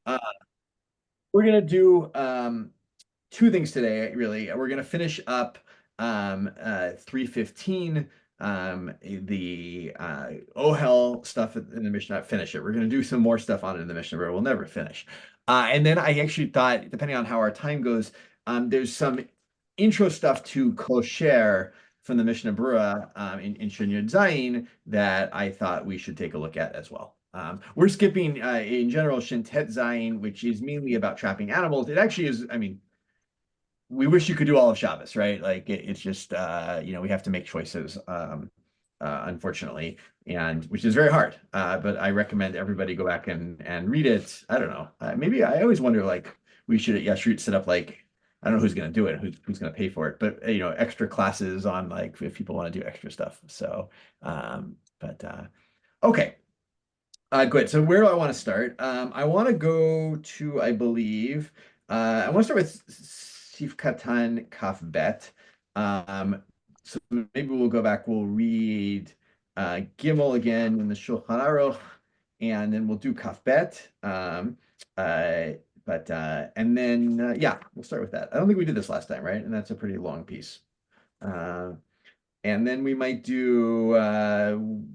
Uh, we're gonna do two things today, really. We're gonna finish up 315, the Ohel stuff in the Mishnah, not finish it. We're gonna do some more stuff on it in the Mishnah, but we'll never finish. And then I actually thought, depending on how our time goes, there's some intro stuff to kosher from the Mishnah Berurah in Shiur Zayin that I thought we should take a look at as well. We're skipping in general Shintet Zayin, which is mainly about trapping animals. It actually is, I mean, we wish you could do all of Shabbos, right? Like it's just we have to make choices, unfortunately, and which is very hard. But I recommend everybody go back and read it. I don't know. Maybe I always wonder like we should at Yashrut set up like I don't know who's going to do it, who's going to pay for it, but extra classes on like if people want to do extra stuff. So, but okay. Good. So where do I want to start? I want to go to, I believe, I want to start with Sif Katan Kaf Bet. So maybe we'll go back. We'll read Gimel again in the Shulchan Aruch, and then we'll do Kaf Bet. And then yeah, we'll start with that. I don't think we did this last time, right? And that's a pretty long piece. And then we might do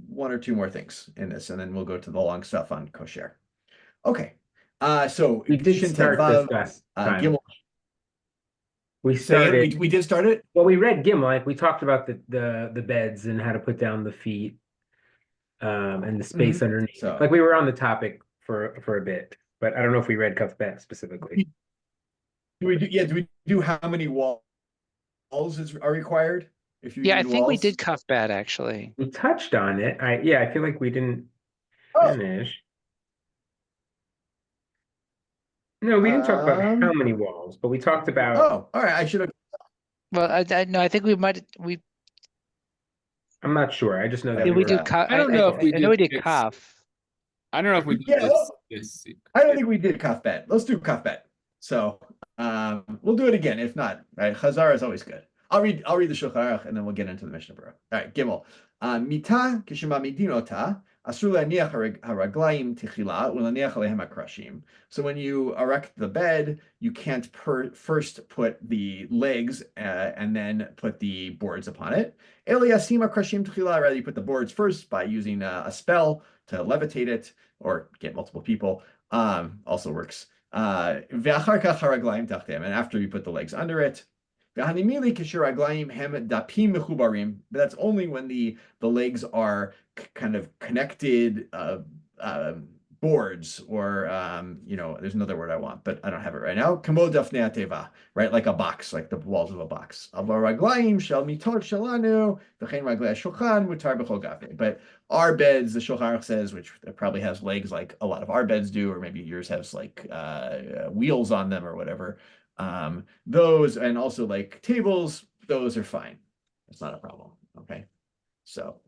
one or two more things in this, and then we'll go to the long stuff on kosher. Okay. So We did Shin Tet start this Vav, last time. Gimel. We Say again, started. we did start it? Well, we read Gimel. Like we talked about the beds and how to put down the feet, and the space underneath. So Like we were on the topic for a bit, but I don't know if we read Kuf Bet specifically. do we do how many walls are required if you Yeah, I need think we did walls? cuff bad actually. We touched on it. I feel like we didn't Oh, finish. No, we didn't talk about how um, many walls, but we talked about. all right. I should have. Well, I no, I think we I'm not sure. I just know Yeah, that did we we were. do cuff. I don't know if we I know did we did this. cuff. I don't know if we did Yeah, this. well, This. I don't think we did Kaf Bet. Let's do Kaf Bet. So we'll do it again. If not, right? Chazar is always good. I'll read the Shulchan Aruch and then we'll get into the Mishnah Berurah. All right, Gimel. Mita kishmamidin ota asur laniach haraglaim tichila ulaniach alehem hakrashim. So when you erect the bed, you can't first put the legs and then put the boards upon it. Eliasim hakrashim tichila. Rather, you put the boards first by using a spell to levitate it or get multiple people. Also works. And after you put the legs under it. But that's only when the legs are kind of connected boards or there's another word I want, but I don't have it right now. Kamo dafnei teva, right? Like a box, like the walls of a box. But our beds, the Shulchan Aruch says, which probably has legs like a lot of our beds do, or maybe yours has like wheels on them or whatever. Those and also like tables, those are fine. It's not a problem. Okay. So,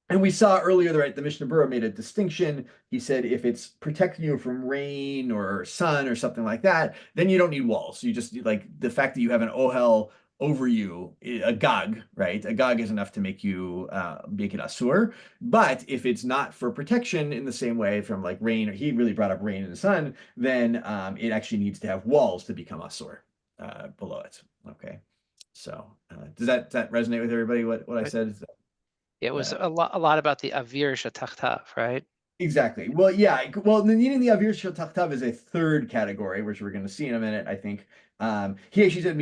and we saw earlier, right, the Mishnah Berurah made a distinction. He said if it's protecting you from rain or sun or something like that, then you don't need walls. You just like the fact that you have an ohel over you, a gag, right? A gag is enough to make you make it asur. But if it's not for protection in the same way from like rain, or he really brought up rain and the sun, then it actually needs to have walls to become asur below it. Okay. So does that resonate with everybody? What I said? It was a lot about the avir shatachtav, right? Exactly. Well, yeah. Well, the needing the avir shel tachtav is a third category, which we're going to see in a minute, I think. He actually said,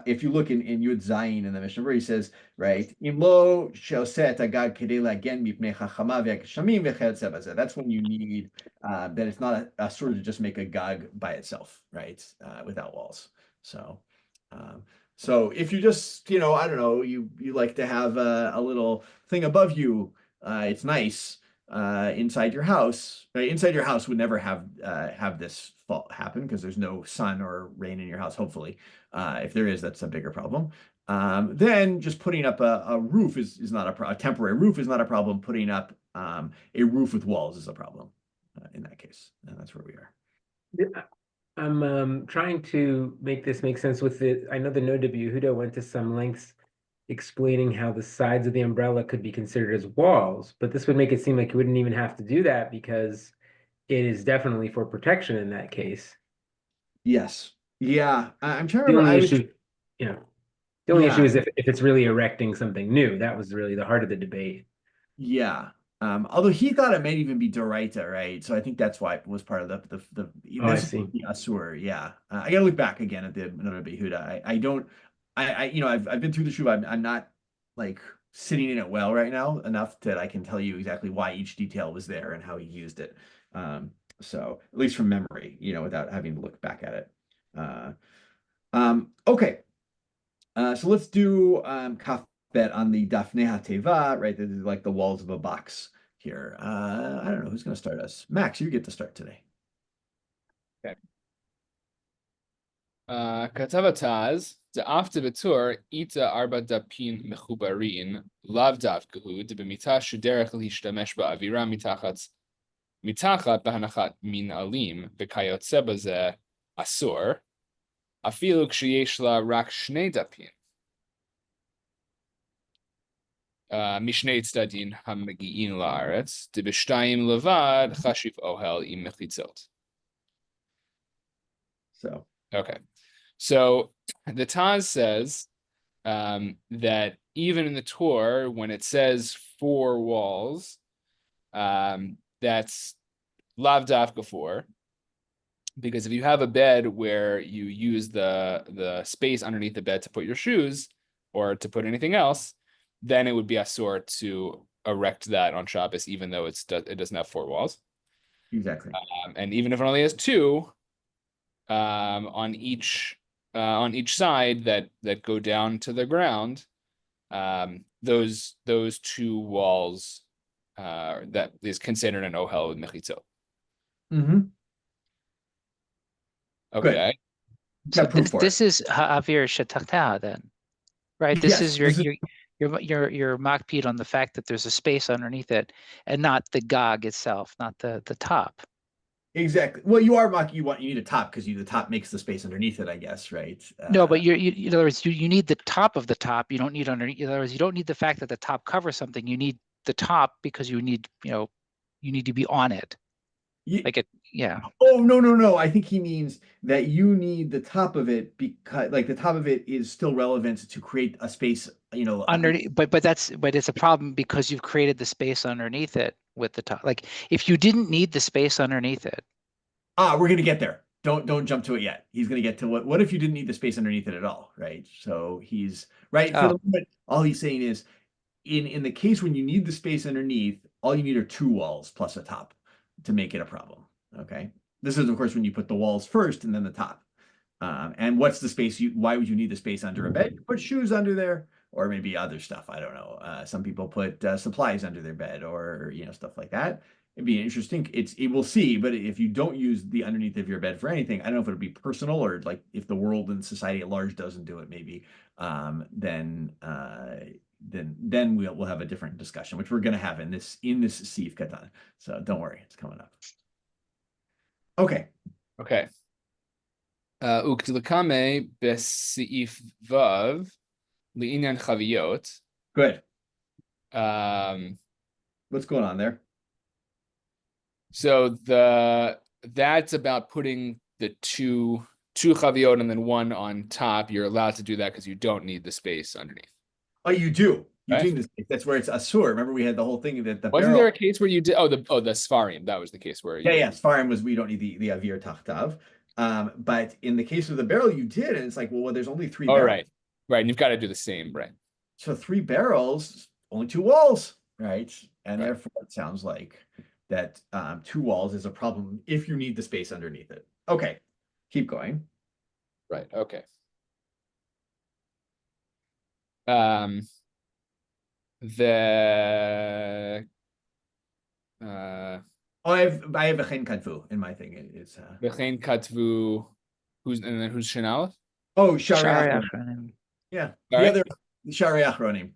if you look in Yud Zayin in the Mishnah, where he says, right, imlo shel set agag kedei lagen mipnei chachama ve'geshamim v'chayotze bazeh. That's when you need that it's not a sort of just make a gag by itself, right, without walls. So, so if you just, I don't know, you like to have a little thing above you, it's nice inside your house. Right? Inside your house would never have this fault happen because there's no sun or rain in your house. Hopefully, if there is, that's a bigger problem. Then just putting up a roof is not a temporary roof is not a problem. Putting up a roof with walls is a problem in that case, and that's where we are. I'm trying to make this make sense with it. I know the Noda Yehuda went to some lengths explaining how the sides of the umbrella could be considered as walls, but this would make it seem like you wouldn't even have to do that because it is definitely for protection in that case. Yes. Yeah. I'm trying to The remember. only I was, issue, yeah, the only issue yeah. is if it's really erecting something new. That was really the heart of the debate. Yeah. Although he thought it might even be Doraita, right? So I think that's why it was part of Oh, I this see. the Asur. Yeah. I gotta look back again at the Minora Behuda. I don't I've been through the Shuv. I'm not like sitting in it well right now enough that I can tell you exactly why each detail was there and how he used it. Um, so at least from memory, without having to look back at it. Uh, okay. So let's do Kaf Bet on the Dafnei HaTeva, right? This is like the walls of a box here. I don't know who's going to start us. Max, you get to start today. Okay. כתב התז, דאף דבטור איתה ארבע דפים מחוברים, לאו דווקא הוא דבמיתה שדרך להשתמש באווירה מתחת בהנחת מנהלים וכיוצא בזה אסור, אפילו כשיש לה רק שני דפים. משני צדדים המגיעים לארץ, דבשתיים לבד חשיב אוהל עם מחיצות. So, Okay. So the Taz says that even in the Torah, when it says 4 walls, that's lav dafka 4, because if you have a bed where you use the space underneath the bed to put your shoes or to put anything else, then it would be asur to erect that on Shabbos, even though it doesn't have 4 walls. exactly. And even if it only has 2 on each side that go down to the ground, those 2 walls that is considered an ohel with mechitzot. Mm-hmm. Okay. So Got proof for this is ha'avir shetakta then, right? This Yes, is your makpid on the fact that there's a space underneath it, and not the gog itself, not the top. exactly. Well, you need a top because the top makes the space underneath it, I guess, right? No, but in other words, you need the top of the top. You don't need underneath. In other words, you don't need the fact that the top covers something. You need the top because you need to be on it. You, Like it, yeah. Oh, no. I think he means that you need the top of it because like the top of it is still relevant to create a space, Underneath, but it's a problem because you've created the space underneath it with the top. Like if you didn't need the space underneath it. we're gonna get there. Don't jump to it yet. He's gonna get to what if you didn't need the space underneath it at all, right? So he's right for Oh, the moment. All he's saying is in the case when you need the space underneath, all you need are 2 walls plus a top to make it a problem. Okay. This is of course when you put the walls first and then the top. And what's the space why would you need the space under a bed? Put shoes under there, or maybe other stuff. I don't know. Some people put supplies under their bed, or stuff like that. It'd be interesting. We'll see. But if you don't use the underneath of your bed for anything, I don't know if it'll be personal or like if the world and society at large doesn't do it, maybe then we'll have a different discussion, which we're going to have in this Sif Katan. So don't worry, it's coming up. Okay. Okay. Uktlakame b'seif vav li'inyan chaviyot. Good. What's going on there? So that's about putting the two chaviyot and then one on top. You're allowed to do that because you don't need the space underneath. Oh, you do. You Right. do this. That's where it's asur. Remember, we had the whole thing that the Wasn't barrel. there a case where you did? The Sfarim. That was the case where. Yeah. Sfarim was we don't need the avir tachtav. But in the case of the barrel, you did, and it's like, well, there's only 3 barrels. Right. And you've got to do the same, right? So 3 barrels, only 2 walls, right? And therefore, it sounds like that 2 walls is a problem if you need the space underneath it. Okay, keep going. Right. Okay. The I have a chen kadvu in my thing. It's V'chein katvu, who's Shanalef? oh Shari Shari Achronim. Yeah, All the right. other Shari Achronim.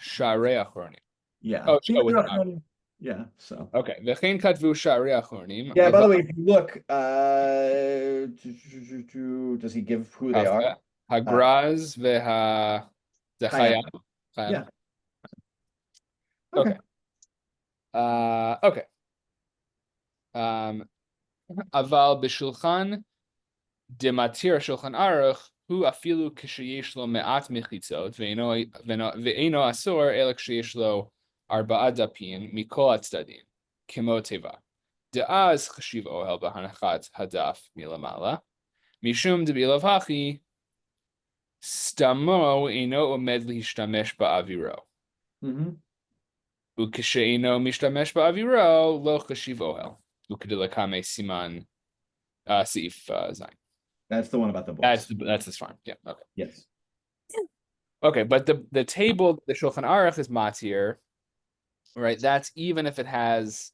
Sharei Achronim. Yeah. Oh, The with other an Achronim. Yeah. So. Okay. V'chein katvu Sharei Achronim. Yeah. By the way, if you look, does he give who they are? Hagraz veha Chayam. Chayam. Yeah. Okay. Okay. Aval b'shulchan dematir shulchan aruch hu afilu ksheyesh lo me'at mechitzot ve'eno asor el ksheyesh lo arba'at dapin mikol atzadim kimo teva. De'az chashiv ohel b'hanachat hadaf milamala mishum debilav hachi stamo eno omed lihishtamesh ba'aviro. Ukesheino mishtamesh ba'aviro lo chashiv ohel. Ukedilakame siman seif zayin. That's the one about the books. That's this farm. Yeah. Okay. Yes. Okay, but the table, the Shulchan Aruch is matir, right? That's even if it has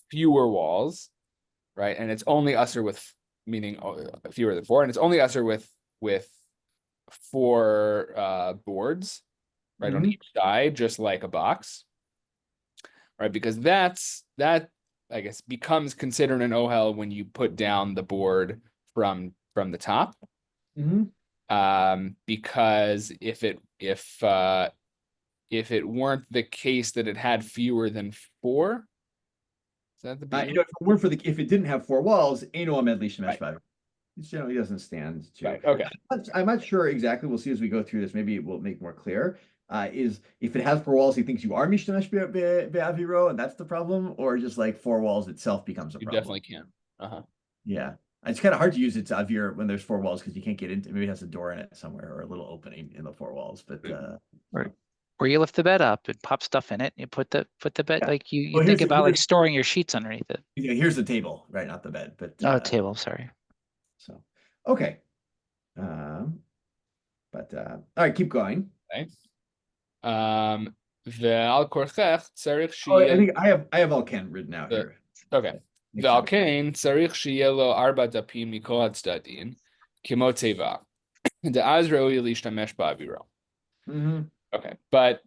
fewer walls, right? And it's only usher with meaning fewer than 4, and it's only usher with 4 boards, right, on each side, just like a box, right? Because that I guess becomes considered an ohel when you put down the board from the top. Because if it weren't the case that it had fewer than 4, is that the if it didn't have 4 walls, Eno Amed Shemesh Ba'aviro. It generally doesn't stand to. Right. Okay. I'm not sure exactly. We'll see as we go through this. Maybe it will make more clear. Is if it has 4 walls, he thinks you are Mishtamesh Be'aviro, and that's the problem, or just like 4 walls itself becomes a problem. You definitely can. Yeah. It's kind of hard to use it to avir when there's 4 walls because you can't get into. Maybe it has a door in it somewhere or a little opening in the 4 walls. But Or you lift the bed up and pop stuff in it. You put the bed like you think about like storing your sheets underneath it. Yeah, here's the table, right? Not the bed, but table. Sorry. So okay. All right, keep going. Okay. Ve'al korchech tzarich I think I have all Ken written out here. Okay. Ve'al kain tzarich sheyeh lo 4 dapim mikol hatzdadim kimo teva de'az ro'ui lishtamesh ba'aviro. Okay, but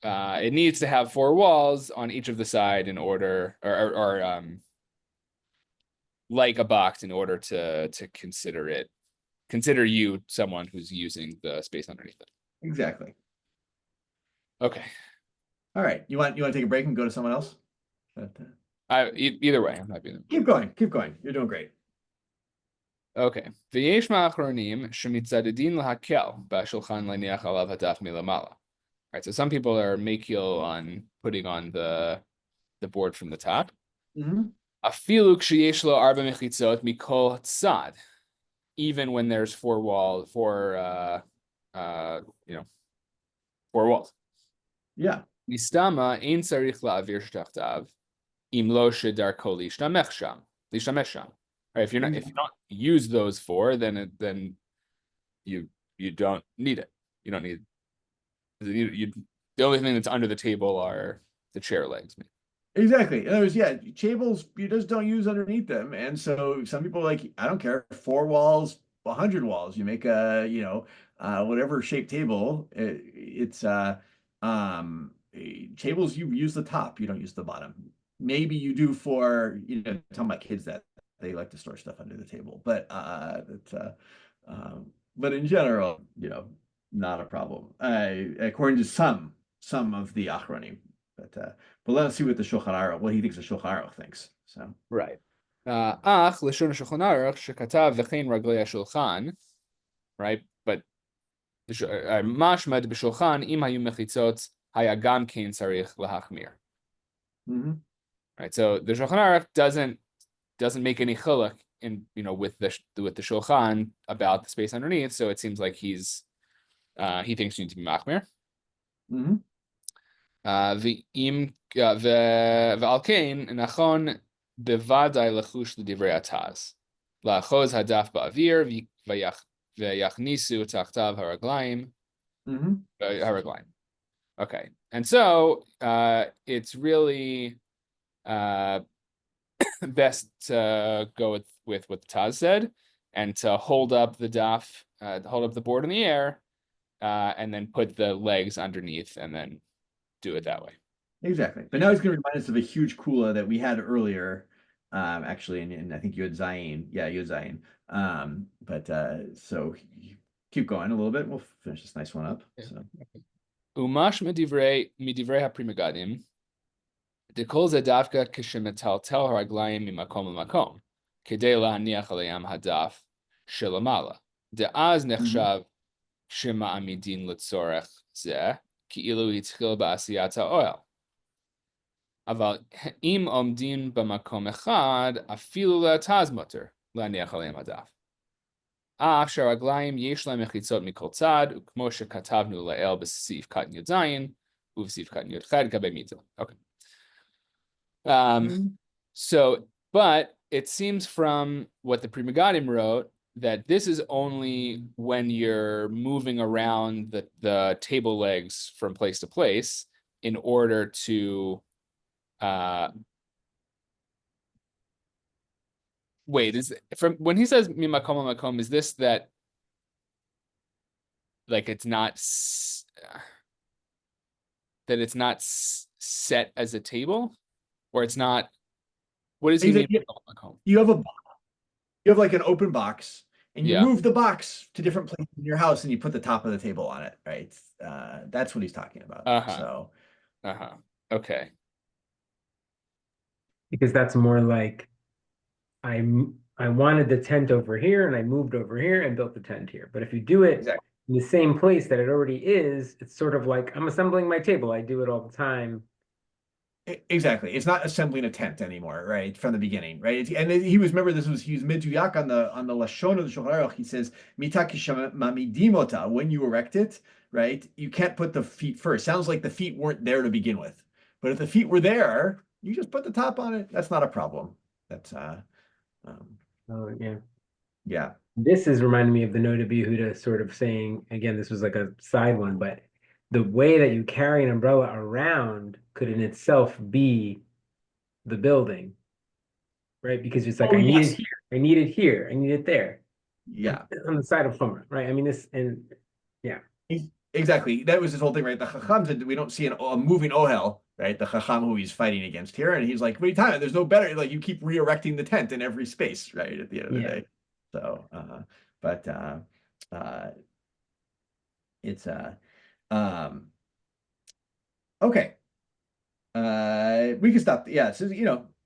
it needs to have 4 walls on each of the side in order, or like a box, in order to consider you someone who's using the space underneath it. Exactly. Okay. All right. You want to take a break and go to someone else? Either way, I'm happy. Keep going. You're doing great. Okay. V'yesh ma'achronim shemitzadedin lahakel b'shulchan laniach alav hadaf milamala. Right. So some people are makil on putting on the board from the top. Afilu ksheyesh lo 4 mechitzot mikol tzad. Even when there's 4 walls. Yeah. Mistama ein tzarich la'avir shtachtav im lo shedarko lishtamech sham. Right, if you don't use those 4, then you don't need it. You don't need the only thing that's under the table are the chair legs. Exactly. In other words, tables you just don't use underneath them, and so some people are like, I don't care, 4 walls, 100 walls. You make a whatever shaped table. It's tables you use the top, you don't use the bottom. Maybe you do for talking about kids that they like to store stuff under the table, but in general, not a problem. According to some of the achronim, but let's see what the Shulchan Aruch, what he thinks the Shulchan Aruch thinks. So right. Ach leshon Shulchan Aruch shekatav v'chein raglei shulchan, right? But mashmad b'shulchan im hayu mechitzot haya gam kein tzarich lahachmir. Right. So the Shulchan Aruch doesn't make any chiluk in with the shulchan about the space underneath, so it seems like he thinks you need to be machmir. Ve'al kain nachon bevadai lachush l'divrei ataz la'achoz hadaf ba'avir ve'yachnisu tachtav haraglaim. Okay, and so it's really best to go with what the Taz said, and to hold up the daf, hold up the board in the air, and then put the legs underneath, and then do it that way. Exactly. But now he's going to remind us of a huge kula that we had earlier, actually, and I think you had Zayin. Yeah, you had Zayin. So keep going a little bit. We'll finish this nice one up. Yeah. So. Umash midivrei hapri megadim. Dekol ze davka kishemetaltel haraglayim mimakom lemakom. Kedei lahaniach alayam hadaf shelamala. De'az nechshav shema'amidin letzorech zeh ki'ilu hitchil ba'asiyat ha'ohel. אבל אם עומדים במקום אחד, אפילו להתז מותר להניח עליהם הדף. אף שהרגליים יש להם מחיצות מכל צד, וכמו שכתבנו לעיל בסעיף קטן י"ז, ובסעיף קטן י"ח לגבי מיטה. Okay. But it seems from what the Pri Megadim wrote that this is only when you're moving around the table legs from place to place in order to wait, is from when he says mimakom makom, is this that like it's not set as a table, or it's not? What does he mean? You have like an open box, and you Yeah. move the box to different places in your house, and you put the top of the table on it, right? That's what he's talking about. So, Okay. Because that's more like I wanted the tent over here and I moved over here and built the tent here. But if you do it exactly. in the same place that it already is, it's sort of like I'm assembling my table. I do it all the time. Exactly. It's not assembling a tent anymore, right? From the beginning, right? And he was, remember, he was miduyak on the lashon of the Shulchan Aruch. He says mitakishamamidimota, when you erect it, right? You can't put the feet first. Sounds like the feet weren't there to begin with, but if the feet were there, you just put the top on it. That's not a problem. That's Oh yeah. Yeah. This is reminding me of the Noda B'Yehuda sort of saying, again, this was like a side one, but the way that you carry an umbrella around could in itself be the building, right? Because it's like, I need it here, I need it here, I need it there. Yeah. On the side of Homer, right? I mean, this, and yeah. Exactly. That was his whole thing, right? The Chacham said we don't see a moving Ohel, right? The Chacham who he's fighting against here. And he's like, what are you talking about? There's no better, like you keep re-erecting the tent in every space, right? At the end of the day. So, it's okay. We can stop. Yeah. So,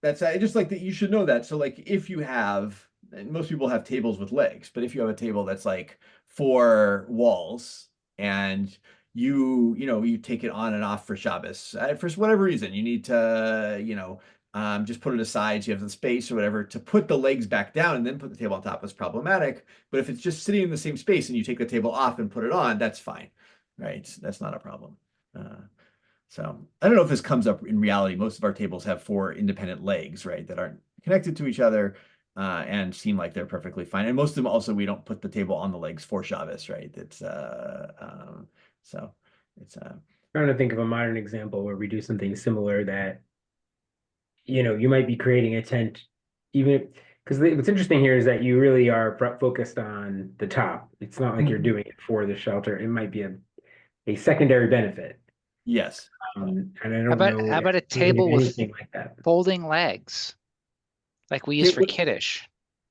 that's just like that. You should know that. So like if you have, and most people have tables with legs, but if you have a table that's like 4 walls and you take it on and off for Shabbos, for whatever reason, you need to, just put it aside. So you have the space or whatever to put the legs back down and then put the table on top is problematic. But if it's just sitting in the same space and you take the table off and put it on, that's fine, right? That's not a problem. So I don't know if this comes up in reality. Most of our tables have 4 independent legs, right, that aren't connected to each other and seem like they're perfectly fine. And most of them also, we don't put the table on the legs for Shabbos, right? It's so it's trying to think of a modern example where we do something similar that, you might be creating a tent, even because what's interesting here is that you really are focused on the top. It's not like you're doing it for the shelter. It might be a secondary benefit. Yes. And I don't know. How about a table with anything like that? Folding legs, like we use for Kiddush?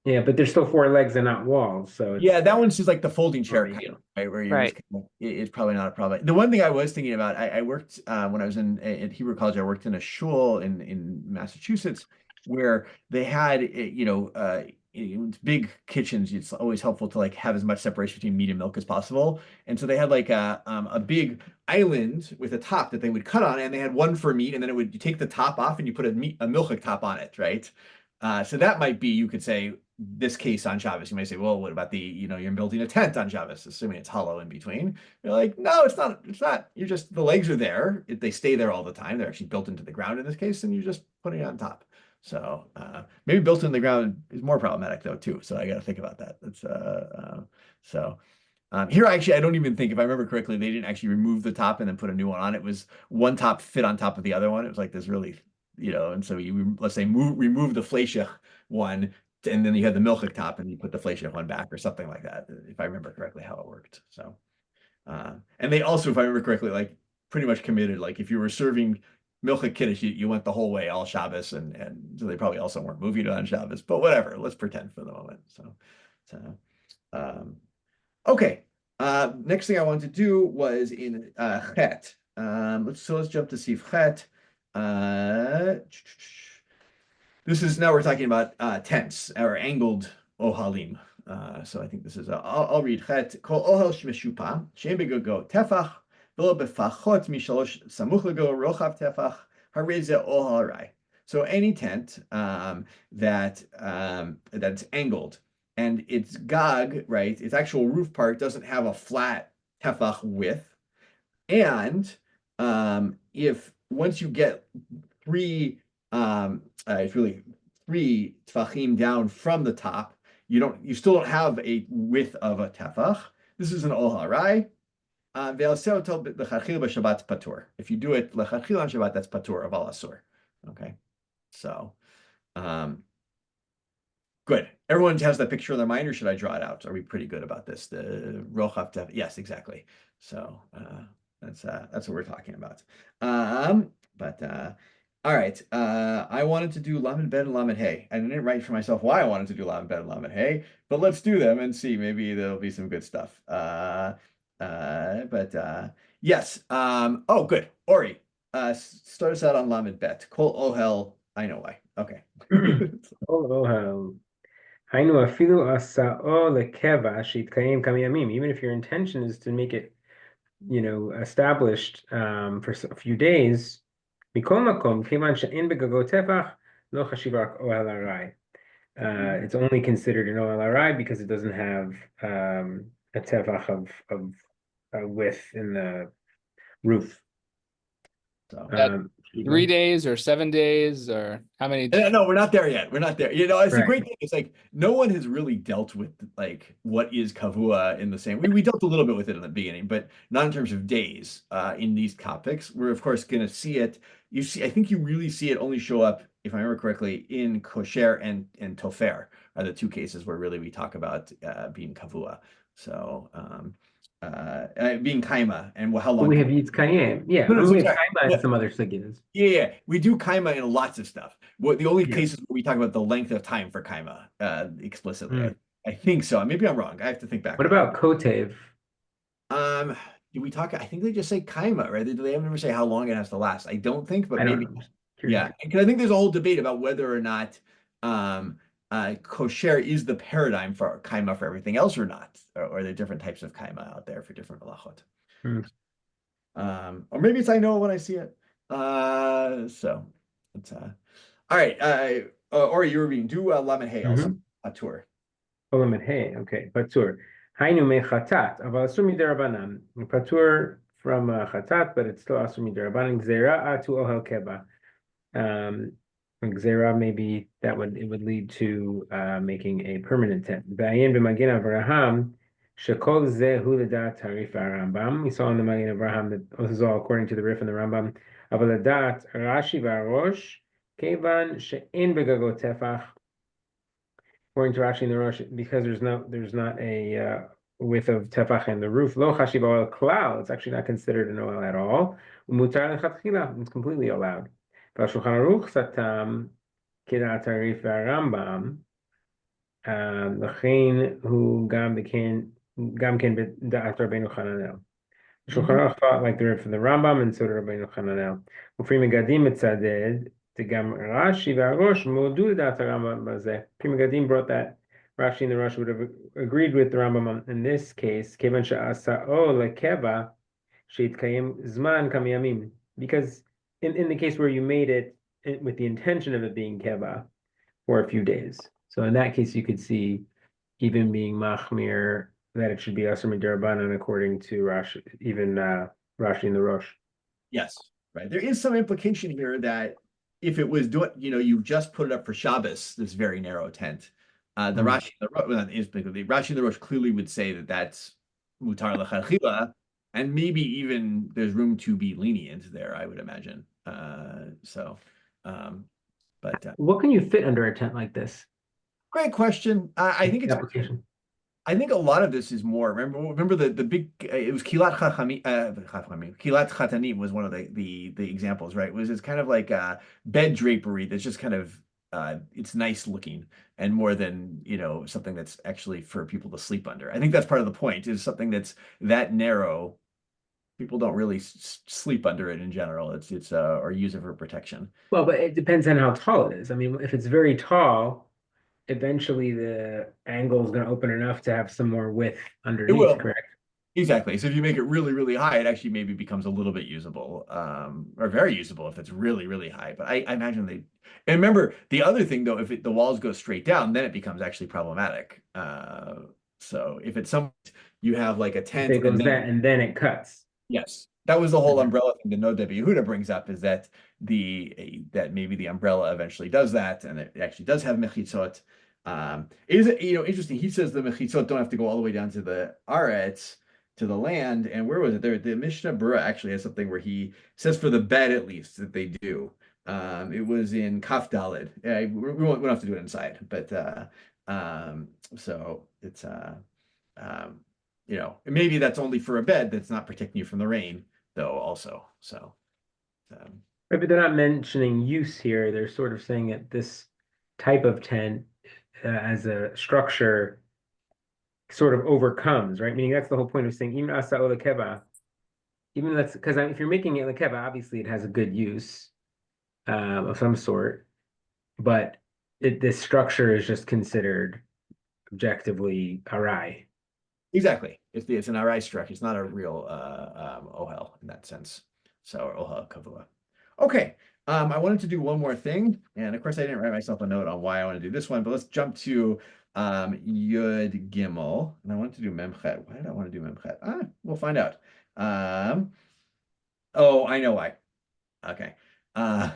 Yeah, but there's still 4 legs and not walls. So yeah, that one's just like the folding chair kind of, right? Where you're Right. just it's probably not a problem. The one thing I was thinking about, I worked when I was at Hebrew College, I worked in a shul in Massachusetts where they had big kitchens. It's always helpful to like have as much separation between meat and milk as possible. And so they had like a big island with a top that they would cut on, and they had one for meat, and then you take the top off and you put a milchik top on it, right? So that might be, you could say, this case on Shabbos. You may say, well, what about you're building a tent on Shabbos, assuming it's hollow in between. You're like, no, it's not. It's not. You're just, the legs are there. They stay there all the time. They're actually built into the ground in this case, and you're just putting it on top. So maybe built in the ground is more problematic though too. So I got to think about that. That's here actually, I don't even think, if I remember correctly, they didn't actually remove the top and then put a new one on. It was one top fit on top of the other one. It was like this really, and so you, let's say, remove the fleshich one, and then you had the milchik top and you put the fleshich one back or something like that, if I remember correctly how it worked. So, and they also, if I remember correctly, like pretty much committed, like if you were serving milchik kiddush, you went the whole way all Shabbos, and so they probably also weren't moving it on Shabbos, but whatever, let's pretend for the moment. So okay. Next thing I wanted to do was in chet. Let's jump to see chet. This is now we're talking about tents or angled ohalim. So I think this is I'll read chet. Kol ohel shmeshupa she'en begogo tefach v'lo befachot mishalosh samuch lego rochav tefach hareze ohel rai. So any tent that's angled and its gag, right, its actual roof part doesn't have a flat tefach width, and if once you get three it's really three tefachim down from the top, you still don't have a width of a tefach. This is an ohel rai. If you do it lechatchila on Shabbat, that's patur of al asur. Okay, so good. Everyone has that picture in their mind, or should I draw it out? Are we pretty good about this? The rochav tefach. Yes, exactly. So that's what we're talking about. All right. I wanted to do Lamed Bet and Lamed Hey. I didn't write for myself why I wanted to do Lamed Bet and Lamed Hey, but let's do them and see. Maybe there'll be some good stuff. Yes. Oh, good. Ori, start us out on Lamed Bet. Kol Ohel. I know why. Okay. Kol Ohel. Hainu afilu asa'o lekeva shitkayim kam yamim. Even if your intention is to make it, established for a few days. Mikol makom kiman she'en begago tefach lo chashiv rak ohel arai. It's only considered an ohel arai because it doesn't have a tefach of width in the roof. So 3 days or 7 days or how many? No, we're not there yet. We're not there. It's a Right. great thing. It's like no one has really dealt with like what is kavua in the same. We dealt a little bit with it in the beginning, but not in terms of days in these topics. We're of course going to see it. I think you really see it only show up, if I remember correctly, in kosher and tofer are the two cases where really we talk about being kavua. So being kaima and how long We have Yitz Kayim. Yeah, we have Kaima and some other sugyas. Yeah, we do kaima in lots of stuff. The only cases where we talk about the length of time for kaima explicitly. I think so. Maybe I'm wrong. I have to think back. What about Kotev? Do we talk? I think they just say kaima, right? Do they ever say how long it has to last? I don't think, but I don't maybe. know. Yeah, because I think there's a whole debate about whether or not kosher is the paradigm for kaima for everything else or not, or there are different types of kaima out there for different halachot. Or maybe it's I know it when I see it. So it's all right. Or you were reading do Lamed Hey also patur. Lamed Hey, okay, patur. Hainu me chatat, aval asur midarabanan. Patur from chatat, but it's still asur midarabanan. Gzera atu ohel keba. Gzera, maybe it would lead to making a permanent tent. Ba'ayin b'magin Avraham. Shekol zeh hu ledat tarif Rambam. We saw in the Magen Avraham that this is all according to the Rif and the Rambam. Aval ledat Rashi v'Arosh kevan she'en begago tefach. According to Rashi and the Rosh, because there's not a width of tefach in the roof. Lo chashiv ohel klal. It's actually not considered an ohel at all. Mutar lechatchila. It's completely allowed. V'Shulchan Aruch satam kedat tarif v'Rambam. L'chein hu gam ken b'da'at Rabbeinu Chananel. Shulchan Aruch thought like the Rif and the Rambam, and so did Rabbeinu Chananel. Ufri megadim etzaded the gam Rashi v'Arosh modu l'da'at Rambam bazeh. Pri megadim brought that Rashi and the Rosh would have agreed with the Rambam in this case. Kevan she'asa'o lekeva sheitkayim zman kam yamim. Because in the case where you made it with the intention of it being keva for a few days. So in that case, you could see even being machmir that it should be asur midarabanan according to Rashi, even Rashi and the Rosh. Yes, right. There is some implication here that if it was doing, you just put it up for Shabbos, this very narrow tent. The Rashi, the Rashi and the Rosh clearly would say that that's mutar lechatchila, and maybe even there's room to be lenient there. I would imagine. What can you fit under a tent like this? Great question. I think it's application. I think a lot of this is more. Remember the big. It was kilat chachami. Kilat chatanim was one of the examples, right? It's kind of like a bed drapery that's just kind of it's nice looking and more than, something that's actually for people to sleep under. I think that's part of the point, is something that's that narrow. People don't really sleep under it in general. It's or use it for protection. Well, but it depends on how tall it is. I mean, if it's very tall, eventually the angle is going to open enough to have some more width It underneath, will. correct? Exactly. So if you make it really, really high, it actually maybe becomes a little bit usable, or very usable if it's really, really high. But I imagine they. And remember, the other thing though, if the walls go straight down, then it becomes actually problematic. So if it's some, you have like a If tent, it goes that and then it cuts. yes, that was the whole Mhm. umbrella thing that No Debbie Yehuda brings up, is that that maybe the umbrella eventually does that, and it actually does have mechitzot. It is interesting. He says the mechitzot don't have to go all the way down to the aretz, to the land. And where was it? There, the Mishnah Berurah actually has something where he says for the bed at least that they do. It was in Kaf Daled. We don't have to do it inside, but so it's maybe that's only for a bed that's not protecting you from the rain, though, also. So, Right, but they're not mentioning use here. They're sort of saying that this type of tent as a structure sort of overcomes, right? Meaning that's the whole point of saying even asa ola keva, even that's because if you're making it like keva, obviously it has a good use of some sort, but this structure is just considered objectively awry. exactly. It's an RI structure. It's not a real Ohel in that sense. So, or Ohel Kavua. Okay. I wanted to do one more thing. And of course, I didn't write myself a note on why I want to do this one, but let's jump to Yud Gimel. And I wanted to do Memchet. Why did I want to do Memchet? We'll find out. Oh, I know why. Okay. I'll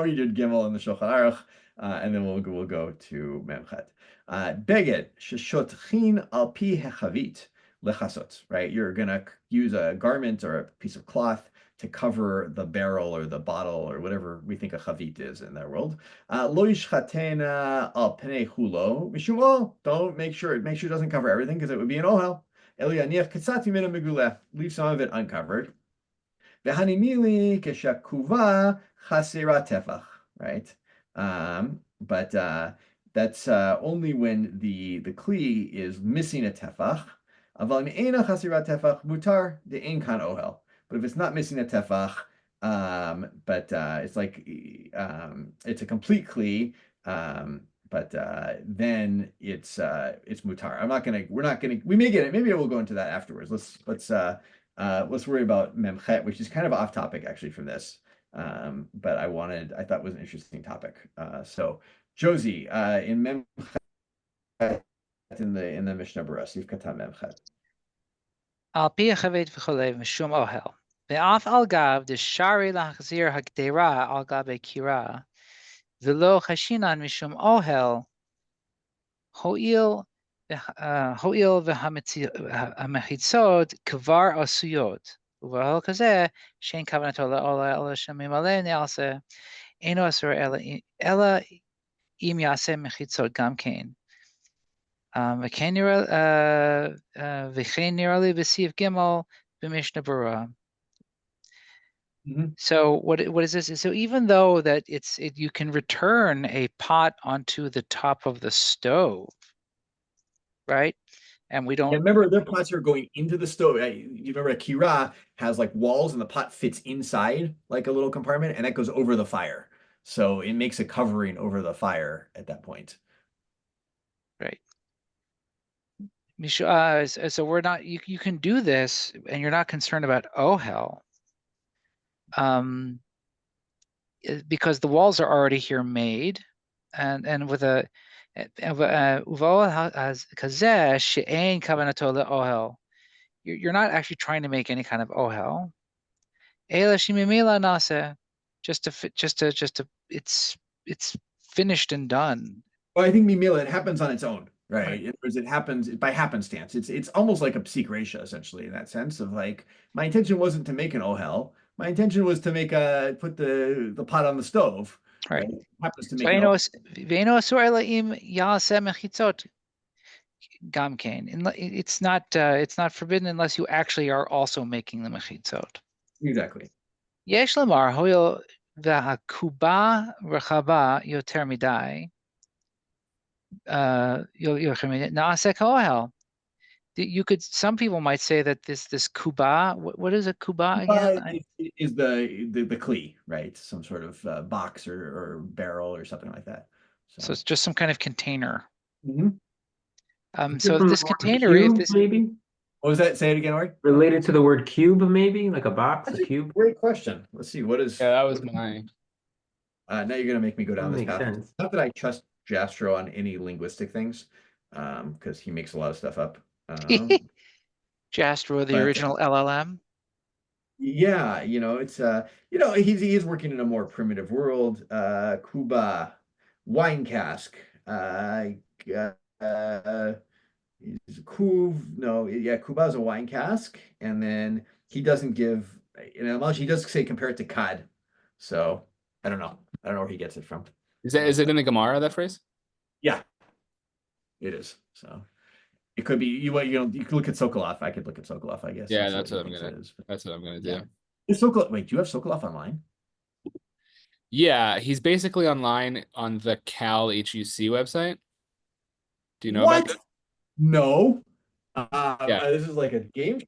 read Yud Gimel in the Shulchan Aruch, and then we'll go to Memchet. Beged sheshotchin al pi hechavit lechasot. Right, you're gonna use a garment or a piece of cloth to cover the barrel or the bottle or whatever we think a chavit is in that world. Lo yishchatena al pnei chulo mishum. Don't make sure it doesn't cover everything because it would be an ohel. Eli aniach katzati mina meguleh. Leave some of it uncovered. V'hanimili keshakuva chasera tefach, right? But that's only when the kli is missing a tefach. Aval me'ena chasera tefach mutar de'ein kan ohel. But if it's not missing a tefach, but it's like it's a complete kli, but then it's mutar. We may get it. Maybe we'll go into that afterwards. Let's worry about Memchet, which is kind of off topic actually from this. But I thought it was an interesting topic. So Josie, in Memchet, in the Mishnah Berurah, Sif Katan Memchet. Al pi hachavit v'cholev mishum ohel. Ve'af al gav d'shari lachzir hagdera al gabe kira. V'lo chashinan mishum ohel. Ho'il v'hamechitzot kvar asuyot. ובאוהל כזה, שאין כוונתו לעולה אלא שממלא נעשה, אינו אסור אלא אם יעשה מחיצות גם כן. וכן נראה לי בסעיף ג' במשנה ברורה. So what is this? So even though that you can return a pot onto the top of the stove, right? And we don't. Yeah, remember, their pots are going into the stove. You remember a kira has like walls, and the pot fits inside like a little compartment, and that goes over the fire. So it makes a covering over the fire at that point. Right. So we're not. You can do this, and you're not concerned about ohel, because the walls are already here made, and with a ohel, you're not actually trying to make any kind of ohel. Just to it's finished and done. Well, I think mimila, it happens on its own, right? In other words, it happens by happenstance. It's almost like a psik resha, essentially, in that sense of like, my intention wasn't to make an ohel. My intention was to put the pot on the stove. Right. It happens to make an ohel. It's not forbidden unless you actually are also making the mechitzot. Exactly. Yesh lamar hoil והקובה רחבה יותר מדי, נעשה כאוהל. Some people might say that this kuba, what is a kuba again? Is the kli, right? Some sort of box or barrel or something like that. So it's just some kind of container. Mhm. So From this the word container, if cube, this maybe What was that? Say it again, Ori. related to the word cube, maybe like a box, That's a a cube. great question. Let's see. What is? Yeah, that was my. Now you're gonna make me go down That this makes path. sense. Not that I trust Jastro on any linguistic things, because he makes a lot of stuff up. Jastro, the But original LLM. yeah, it's he's working in a more primitive world. Kuba, wine cask. Is Kuv, no, yeah, Kuba is a wine cask, and then he doesn't give, he does say compare it to cod. So I don't know. I don't know where he gets it from. Is it in the Gemara, that phrase? Yeah, it is. So it could be you could look at Sokolov. I could look at Sokolov, I guess. Yeah, and see that's he what I'm thinks gonna. it is. That's what I'm gonna do. Yeah. Is Sokolov, wait, do you have Sokolov online? Yeah, he's basically online on the Cal HUC website. Do you know about What? that? No. Yeah. This is like a game.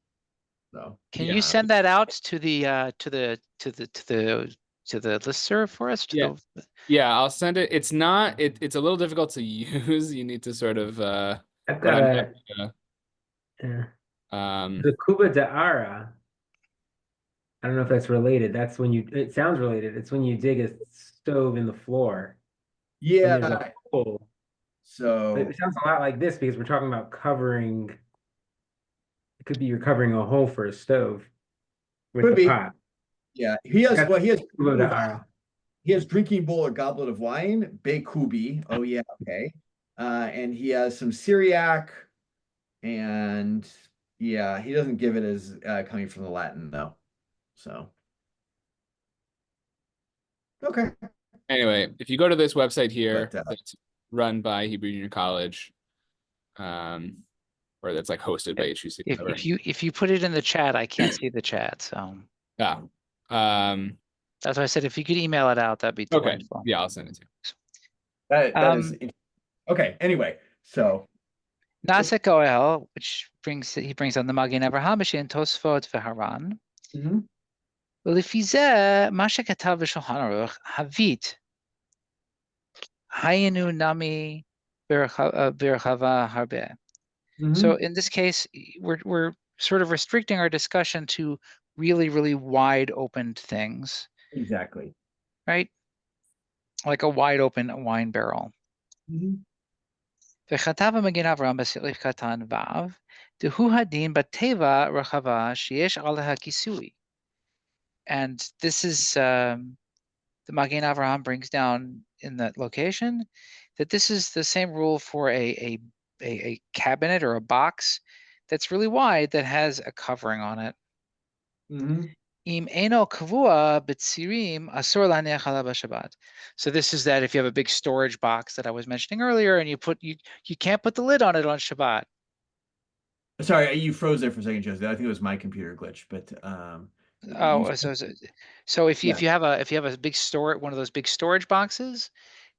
No. Can Yeah. you send that out to the listserv for us? Yeah. Yeah, I'll send it. It's not it's a little difficult to use. You need to sort of I've but got I'm a happy to, the Kuba Da'ara. I don't know if that's related. That's when it sounds related. It's when you dig a stove in the floor and there's a Yeah. hole. But So it sounds a lot like this because we're talking about covering. It could be you're covering a hole for a stove with could the be. pot. Yeah. He has That's Kuba Da'ara. he has drinking bowl or goblet of wine, Bekubi. Oh yeah, okay. And he has some Syriac, and yeah, he doesn't give it as coming from the Latin though. So okay. anyway, if you go to this website here But that's run by Hebrew Junior College, or that's like hosted by HUC. If you put it in the chat, I can't see the chat. So Yeah. that's why I said if you could email it out, that'd be Okay. delightful. Yeah, I'll send it to you. that is okay. Anyway, so Nasek Ohel, which he brings on the Magen Avraham and Tosfot v'Haran. ולפי זה, מה שכתב בשולחן ערוך, הבית, היינו נמי ברחבה הרבה. So in this case, we're sort of restricting our discussion to really, really wide opened things. exactly. Right? Like a wide open wine barrel. וכתב המגן אברהם בסעיף קטן ו', דהוא הדין בטבע רחבה שיש עליה כיסוי. And this is the Magen Avraham brings down in that location that this is the same rule for a cabinet or a box that's really wide that has a covering on it. Im eno kavua b'tzirim asur laneach alav b'Shabbat. So this is that if you have a big storage box that I was mentioning earlier, and you can't put the lid on it on Shabbat. Sorry, you froze there for a second, Joseph. I think it was my computer glitch, but so if you have a big one of those big storage boxes,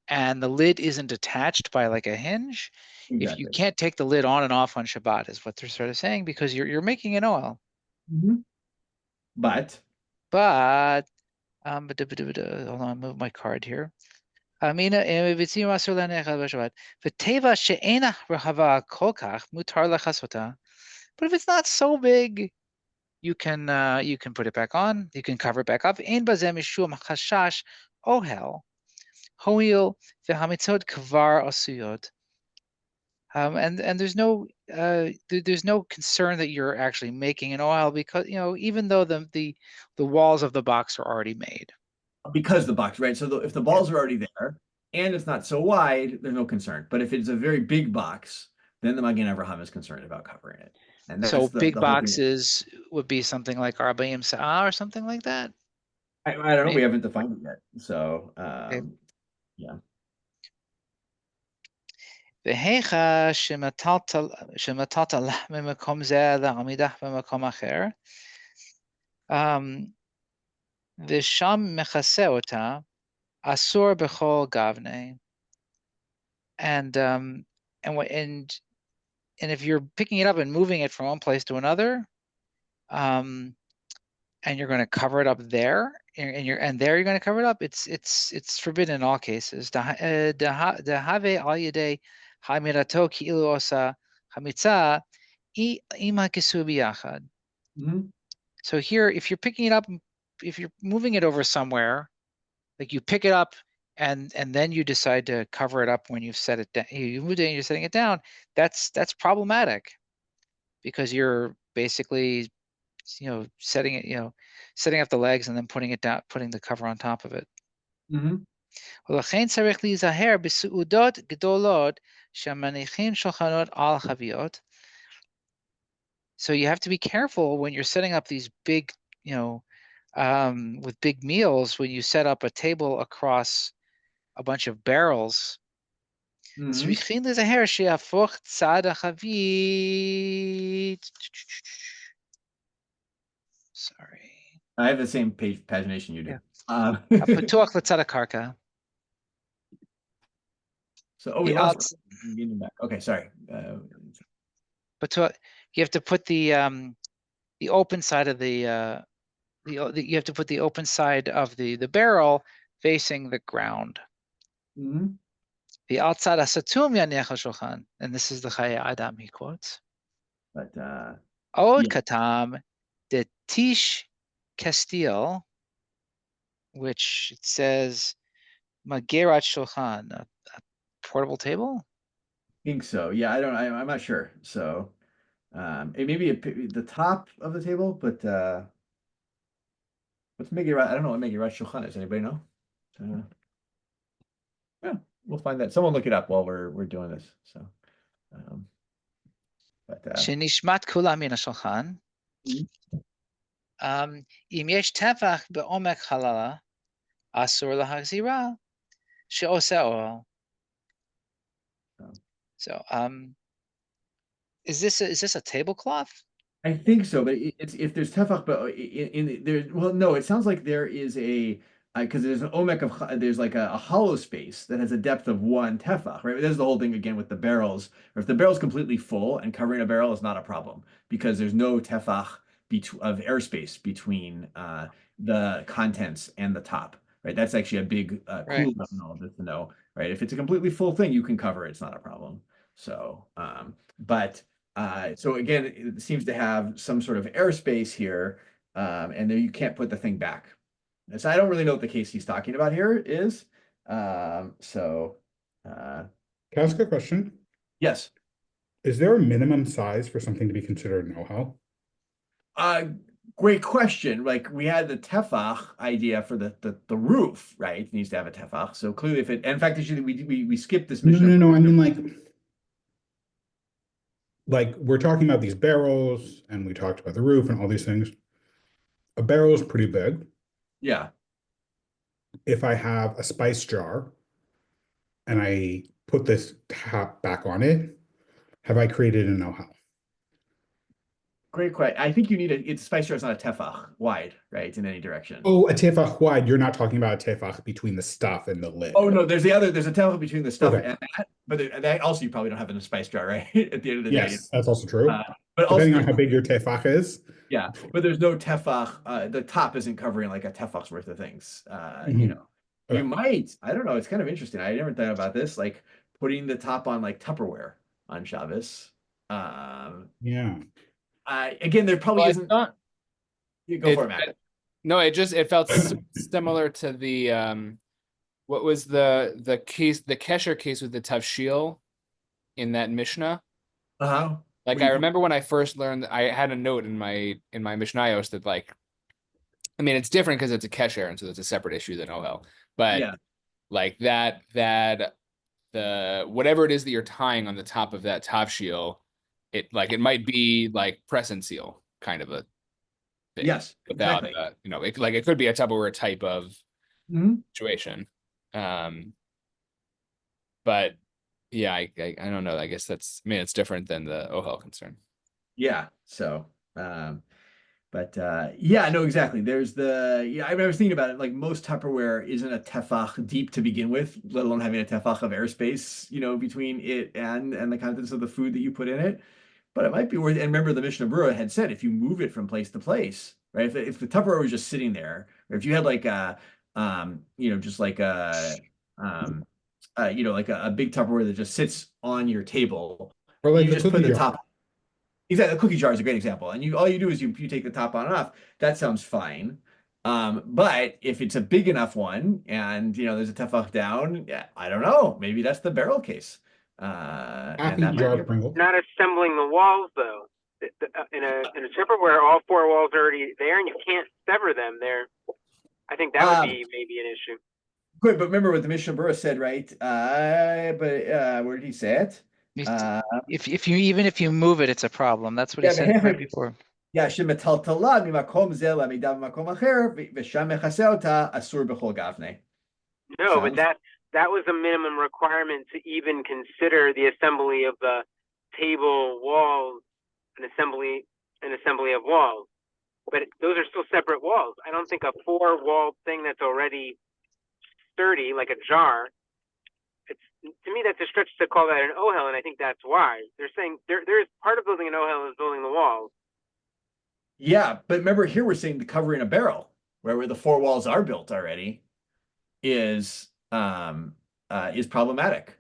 and the lid isn't attached by like a hinge, if you can't take the lid on and off on Shabbat, is what they're sort of saying, because you're making an Ohel. But hold on, move my card here. But if it's not so big, you can put it back on. You can cover it back up. Ein bazeh mishum chashash ohel hoil v'hamitzot kvar asuyot. And there's no concern that you're actually making an Ohel, because even though the walls of the box are already made. Because the box, right? So if the balls are already there and it's not so wide, there's no concern. But if it's a very big box, then the Magen Avraham is concerned about covering it. And that's so the big whole boxes would be something like Arba'im Sa'ah or something like that. I don't know. We haven't defined it yet. So yeah. והיכא שמטלת ממקום זה לעמידה במקום אחר. ושם מכסה אותה, אסור בכל גבנה. And if you're picking it up and moving it from one place to another, and you're going to cover it up there, and there you're going to cover it up, it's forbidden in all cases. Dehave al yedei hamirato ki'ilu osa hamitza ima kisu biyachad. So here, if you're picking it up, if you're moving it over somewhere, like you pick it up and then you decide to cover it up when you've set it down, you moved it and you're setting it down, that's problematic, because you're basically, setting it, setting up the legs and then putting it down, putting the cover on top of it. ולכן צריך להיזהר בסעודות גדולות שמניחים שולחנות על חביות. So you have to be careful when you're setting up these big, with big meals, when you set up a table across a bunch of barrels. צריכים להיזהר שיהפוך צד החבית. Sorry. I have the same pagination you do. Yeah. הפתוח לצד הקרקע. So, we lost. Okay, sorry. But you have to put the open side of you have to put the open side of the barrel facing the ground. The outside asatum yaniach shulchan, and this is the Chaya Adam he quotes. But Od katam the tish Castile, which it says Magerat shulchan, a portable table. I think so. Yeah, I'm not sure. So it may be the top of the table, but what's Megirat? I don't know what Megirat Shulchan is. Anybody know? Yeah, we'll find that. Someone look it up while we're doing this. So, Shenishmat kula min hashulchan. Im yesh tefach be'omek halala, asur lahachzira, she'oseh ohel. So, is this a tablecloth? I think so, but it's if there's tefach, but in there, well, no, it sounds like there is a because there's an omek of there's like a hollow space that has a depth of 1 tefach, right? That's the whole thing again with the barrels. Or if the barrel's completely full and covering a barrel is not a problem because there's no tefach of airspace between the contents and the top, right? That's actually a big clue in all of this to know, right? If it's a completely full thing, you can cover it; it's not a problem. So, so again, it seems to have some sort of airspace here, and then you can't put the thing back. And so I don't really know what the case he's talking about here is. Can I ask a question? Yes. Is there a minimum size for something to be considered an ohel? Great question. Like we had the tefach idea for the roof, right? It needs to have a tefach. So clearly, if it, in fact, actually, we skipped this mission. No. I mean, like we're talking about these barrels, and we talked about the roof and all these things. A barrel is pretty big. Yeah. If I have a spice jar and I put this top back on it, have I created an ohel? Great question. I think you need it's spice jar is not a tefach wide, right? In any direction. Oh, a tefach wide. You're not talking about a tefach between the stuff and the lid. Oh no, there's a tefach between the stuff and that, but that also you probably don't have in a spice jar, right? At the end of the day. Yes, that's also true. But depending also, on how big your tefach is. Yeah, but there's no tefach. The top isn't covering like a tefach's worth of things. You know, you might. I don't know. It's kind of interesting. I never thought about this. Like putting the top on like Tupperware on Shabbos. Yeah. Again, there probably isn't. You go for it, Matt. No, it felt similar to the what was the Kesher case with the Tavshil in that Mishnah. Like I remember when I first learned, I had a note in my Mishnayos that like, I mean, it's different because it's a Kesher, and so it's a separate issue than Ohel. But yeah, like that the whatever it is that you're tying on the top of that Tavshil, it might be like press and seal kind of a thing. Yes, without exactly. You know, it could be a Tupperware type of situation. But yeah, I don't know. I mean, it's different than the Ohel concern. Yeah. So, but But yeah, no, exactly. There's I was thinking about it. Like most Tupperware isn't a tefach deep to begin with, let alone having a tefach of airspace, between it and the contents of the food that you put in it. But it might be worth. And remember, the Mishnah Berurah had said if you move it from place to place, right? If the Tupperware was just sitting there, or if you had like just like like a big Tupperware that just sits on your table, Or like you the just put cookie the jar. top. Exactly, a cookie jar is a great example, and all you do is you take the top on and off. That sounds fine. But if it's a big enough one, and there's a tefach down, yeah, I don't know. Maybe that's the barrel case, and Half each that might jar be. of Pringles. Not assembling the walls though. In a Tupperware, all four walls are already there, and you can't sever them. I think that would be maybe an issue. Good, but remember what the Mishnah Berurah said, right? But where did he say it? If you move it, it's a problem. That's what he said right before. Yeah, שמטלטלה ממקום זה לעמידה במקום אחר, ושם מכסה אותה, אסור בכל גפני. No, but that was a minimum requirement to even consider the assembly of the table walls, an assembly of walls. But those are still separate walls. I don't think a 4-wall thing that's already sturdy, like a jar, to me that's a stretch to call that an Ohel, and I think that's why. They're saying there's part of building an Ohel is building the walls. Yeah, but remember here we're saying the covering a barrel, where the 4 walls are built already, is problematic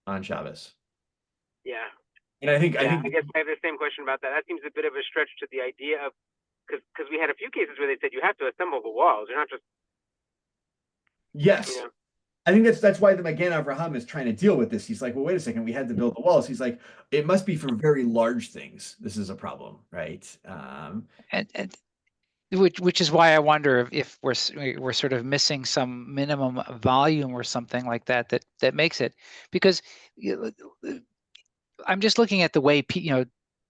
on Shabbos. Yeah. And I guess I have the same question about that. That seems a bit of a stretch to the idea of because we had a few cases where they said you have to assemble the walls. You're not just. Yes. I think that's why the Magen Avraham is trying to deal with this. He's like, well, wait a second, we had to build the walls. He's like, it must be for very large things. This is a problem, right? And which is why I wonder if we're sort of missing some minimum volume or something like that makes it, because I'm just looking at the way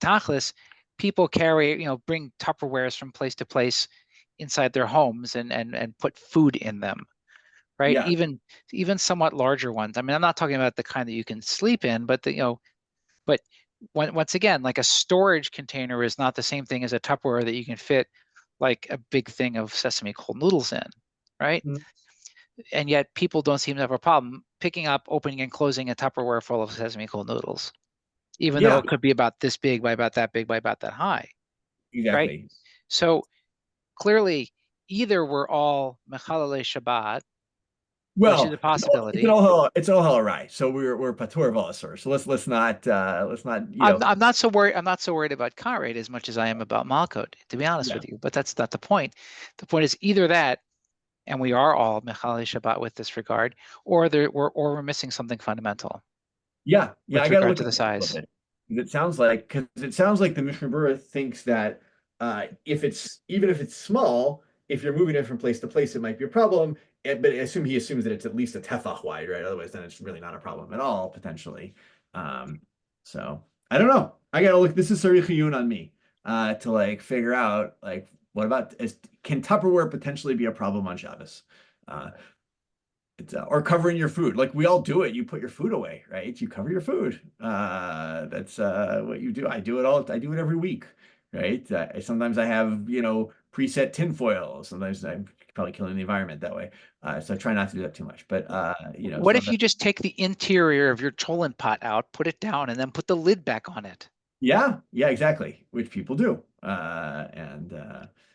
tachlis people carry, bring Tupperwares from place to place inside their homes and put food in them. Right. Yeah. Even somewhat larger ones. I mean, I'm not talking about the kind that you can sleep in, but but once again, like a storage container is not the same thing as a Tupperware that you can fit like a big thing of sesame cold noodles in, right? Mm-hmm. And yet people don't seem to have a problem picking up, opening and closing a Tupperware full of sesame cold noodles, even though it could be about this big by about that big by about that high. Exactly. Right? So clearly either we're all Mechalale Shabbat, well, which is a possibility. It's Ohel Arai, so we're Patur Volasur. So let's not. I'm not so worried. I'm not so worried about Karet as much as I am about Malkut, to be honest with you. But that's not the point. The point is either that, and we are all Mechalei Shabbat with this regard, or we're missing something fundamental. Yeah. I got to look to the size. It sounds like the Mishnah Berurah thinks that even if it's small, if you're moving it from place to place, it might be a problem. But he assumes that it's at least a tefach wide, right? Otherwise, then it's really not a problem at all, potentially. So I don't know. I gotta look. This is Sarich Yun on me to like figure out like what about can Tupperware potentially be a problem on Shabbos? It's or covering your food. Like we all do it. You put your food away, right? You cover your food. That's what you do. I do it every week, right? Sometimes I have preset tinfoil. Sometimes I'm probably killing the environment that way. So I try not to do that too much. But what if you just take the interior of your cholent pot out, put it down, and then put the lid back on it? Yeah, exactly. Which people do.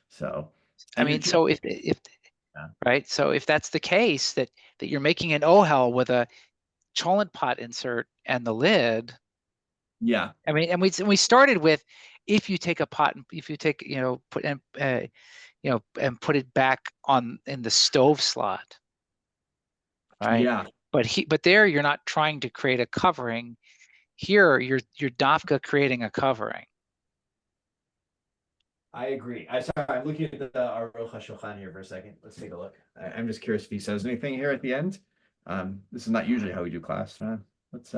So I mean, so if right, so if that's the case that you're making an Ohel with a cholent pot insert and the lid. Yeah. I mean, and we started with if you take a pot and if you take put and and put it back in the stove slot, right? Yeah. But there you're not trying to create a covering. Here you're dafka creating a covering. I agree. I'm looking at the Aruch HaShulchan here for a second. Let's take a look. I'm just curious if he says anything here at the end. This is not usually how we do class. Let's.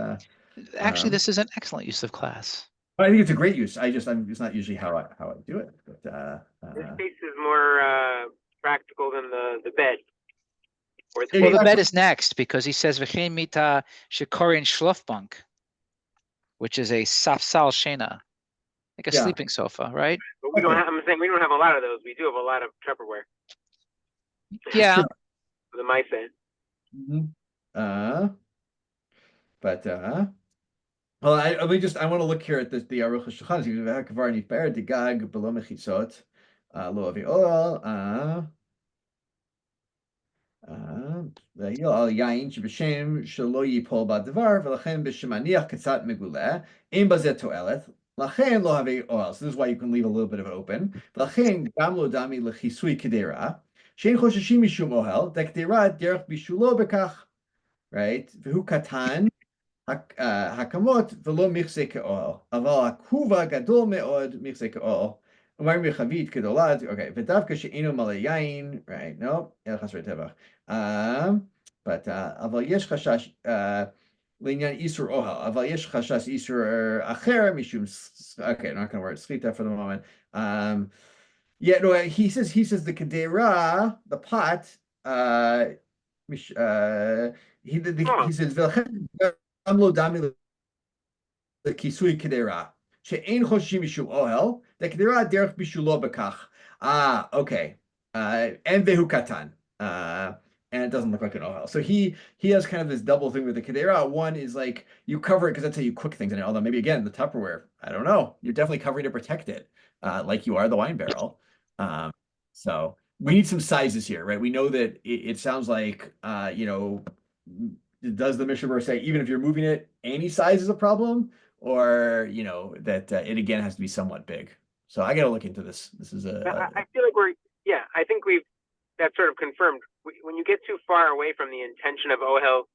Actually, this is an excellent use of class. I think it's a great use. It's not usually how I do it. But this case is more practical than the bed. Well, the bed is next because he says v'chein mita shekorin shlofbank, which is a safsal shena. like a Yeah. sleeping sofa, right? But we don't Okay. have, I'm saying we don't have a lot of those. We do have a lot of Tupperware. Yeah. The mice said. Mhm. But well, I want to look here at this the Aruch HaShulchan. Hakavar Nifber Digag Below Mechitzot Lo Avi Oil והיו על יין שבשם שלא ייפול בדבר, ולכן בשמניח קצת מגולה, אין בזה תועלת, לכן לא הווה אוהל. So this is why you can leave a little bit of it open. ולכן גם לא דמי לכיסוי קדירה, שאין חוששים משום אוהל, דקדירה דרך בישולו בכך, right? והוא קטן, הקמות ולא מכסה כאוהל, אבל הכובע גדול מאוד מכסה כאוהל. אומרים בחבית גדולה, okay, ודווקא שאינו מלא יין, right, no, אין חסרי טבח. But אבל יש חשש לעניין איסור אוהל, אבל יש חשש איסור אחר משום, okay, I'm not going to worry, shlita for the moment. Yeah, no, he says the kedera, the pot, he says גם לא דמי לכיסוי קדירה, שאין חוששים משום אוהל, דקדירה דרך בישולו בכך. Okay. And והוא קטן. And it doesn't look like an ohel. So he has kind of this double thing with the kedera. One is like you cover it because that's how you cook things in it. Although maybe again the Tupperware, I don't know. You're definitely covering to protect it, like you are the wine barrel. So we need some sizes here, right? We know that it sounds like does the Mishnah say even if you're moving it, any size is a problem, or that it again has to be somewhat big. So I got to look into this. This is I feel like I think that's sort of confirmed. When you get too far away from the intention of Ohel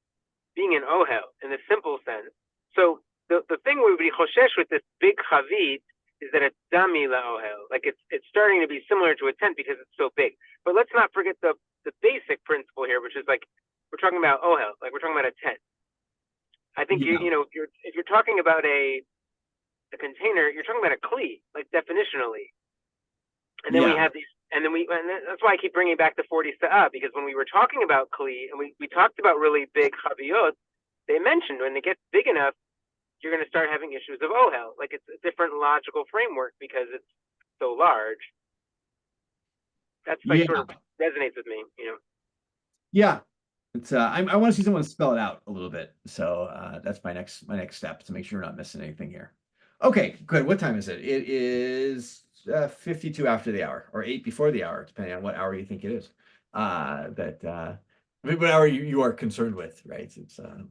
being an Ohel in the simple sense. So the thing we would be choshesh with this big chavit is that it's dami la Ohel. Like it's starting to be similar to a tent because it's so big. But let's not forget the basic principle here, which is like we're talking about Ohel, like we're talking about a tent. I think if you're talking about a container, you're talking about a kli, like definitionally. And then we have these, and that's why I keep bringing back the 40 sa'ah, because when we were talking about kli, and we talked about really big chaviyot, they mentioned when they get big enough, you're going to start having issues of ohel. Like it's a different logical framework because it's so large. That's like sort of resonates with me, Yeah, it's I want to see someone spell it out a little bit. So that's my next step to make sure we're not missing anything here. Okay, good. What time is it? It is 52 after the hour, or 8 before the hour, depending on what hour you think it is. What hour you are concerned with, right? It's so.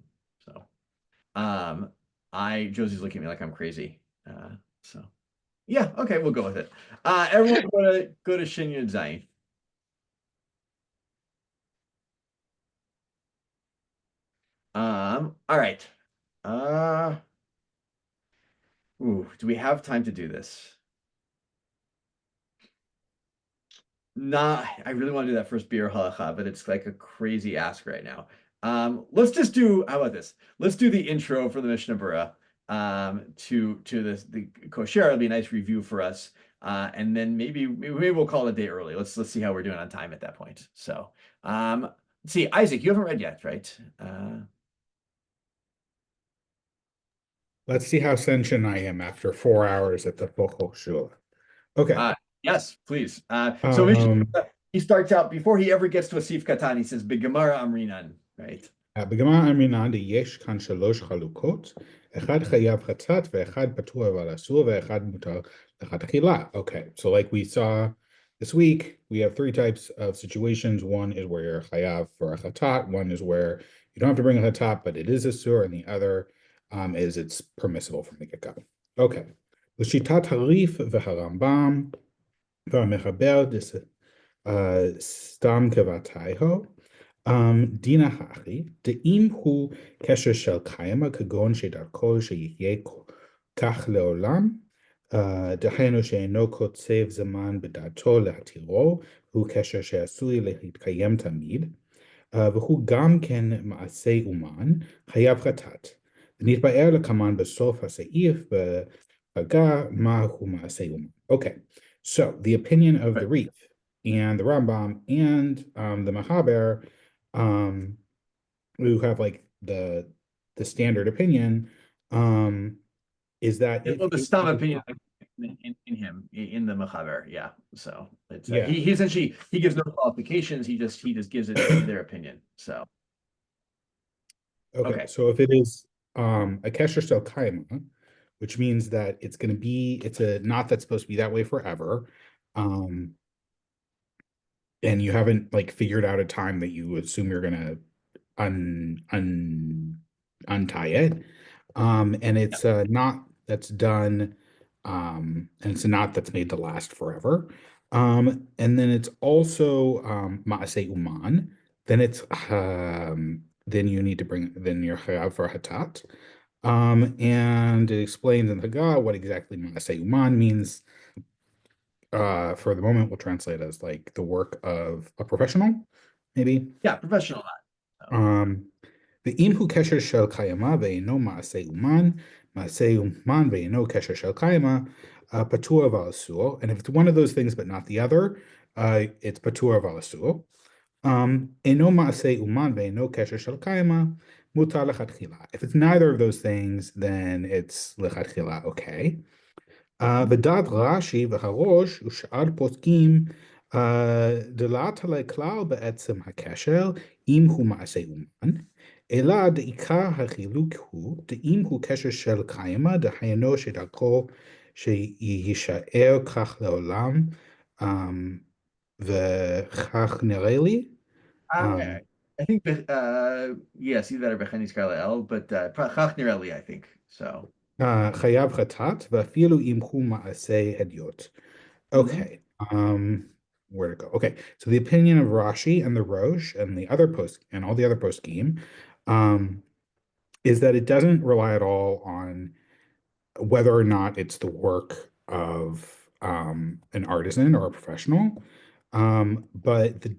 Josie's looking at me like I'm crazy. So yeah, okay, we'll go with it. Everyone go to Shin Yud Zayin. All right. Do we have time to do this? Nah, I really want to do that first beer halacha, but it's like a crazy ask right now. Let's just do, how about this? Let's do the intro for the Mishnah Berurah to the kosher. It'll be a nice review for us. And then maybe we'll call it a day early. Let's see how we're doing on time at that point. So let's see, Isaac, you haven't read yet, right? Let's see how sentient I am after 4 hours at the Ohel Shul. Okay. Yes, please. So he starts out before he ever gets to a Sif Katan. He says, "Begemara Amrinan," right? בגמרא אמרינן יש כאן 3 חלוקות, אחד חייב חצת ואחד פטור אבל אסור ואחד מותר לכתחילה. Okay, so like we saw this week, we have 3 types of situations. One is where you're chayav for a chatat. One is where you don't have to bring a chatat, but it is asur, and the other is it's permissible from the get-go. Okay. לשיטת הריף והרמב"ם והמחבר סתם כבתיהו, דינא הכי, דאם הוא קשר של קיימא, כגון שדרכו שיהיה כך לעולם, דהיינו שאינו קוצב זמן בדעתו להתירו, הוא קשר שעשוי להתקיים תמיד, והוא גם כן מעשה אומן, חייב חטאת. ונתבאר לקמן בסוף הסעיף בפגה מהו מעשה אומן. Okay, so the opinion of the Rif and the Rambam and the Mahaber, who have like the standard opinion, is that the stam opinion. in him in the mechaber. Yeah. So it's Yeah. he essentially he gives no qualifications. He just gives it their opinion. So Okay. okay. So if it is a kesher shel kaima, which means that it's going to be, it's a knot that's supposed to be that way forever. And you haven't like figured out a time that you assume you're gonna untie it. And it's a knot that's done, and it's a knot that's made to last forever. And then it's also ma'aseh uman. Then it's then you need to bring, then you're chayav for hatat. And it explains in the Haggah what exactly ma'aseh uman means. For the moment, we'll translate as like the work of a professional, maybe. Yeah, professional. Um, ואם הוא קשר של קיימא ואינו מעשה אומן, מעשה אומן ואינו קשר של קיימא, פטור אבל אסור. And if it's one of those things but not the other, it's פטור אבל אסור. אינו מעשה אומן ואינו קשר של קיימא, מותר לכתחילה. If it's neither of those things, then it's לכתחילה okay. ודעת רש"י והראש ושאר פוסקים דלת עלי כלל בעצם הקשר, אם הוא מעשה אומן, אלא דעיקר החילוק הוא, דאם הוא קשר של קיימא, דהיינו שדרכו שיישאר כך לעולם, וכך נראה לי. I think yes, either Bechani Scarlett, but Chach Nireli, I think so. חייב חטאת, ואפילו אם הוא מעשה הדיוט. Okay. Where to go? Okay. So the opinion of Rashi and the Rosh and the other post and all the other poskim is that it doesn't rely at all on whether or not it's the work of an artisan or a professional. But the